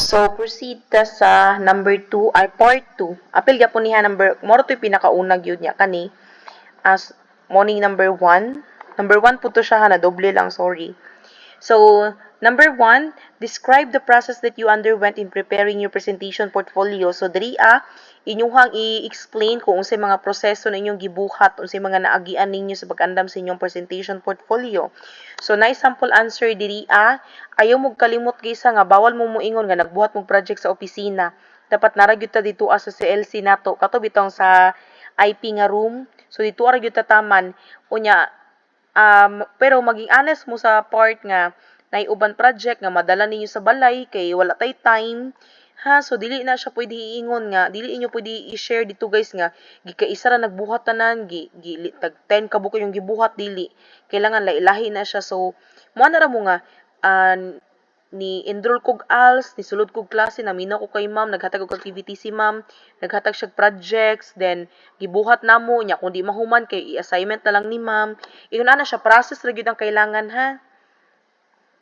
So, proceed ta sa number 2 ay part 2. Apil gyapon niya number, moro to yung pinakaunag yun niya kani. As morning number 1. Number 1 po to siya ha, na doble lang, sorry. So, number 1, describe the process that you underwent in preparing your presentation portfolio. So, diri inyuhang i-explain kung unsay mga proseso na inyong gibuhat, unsay mga naagian ninyo sa pag-andam sa inyong presentation portfolio. So, nice sample answer diri ayaw mo kalimot gisa nga bawal mo moingon nga nagbuhat mong project sa opisina. Dapat naragyud ta dito sa CLC nato. Kato bitong sa IP nga room. So, dito ra gyud ta taman. Unya, pero maging honest mo sa part nga naiuban project nga madala ninyo sa balay kay wala tay time. Ha, so dili na siya pwede iingon nga, dili inyo pwede i-share dito guys nga gikaisa ra nagbuhat tanan, tag 10 ka buko yung gibuhat dili. Kailangan lailahi na siya. So mo na ra mo nga ni enroll kog ALS, ni sulod kog klase, naminaw ko kay ma'am, naghatag og activity si ma'am, naghatag siya projects, then gibuhat namo nya kung di mahuman kay i-assignment na lang ni ma'am. Ingon ana siya process ra gyud ang kailangan ha.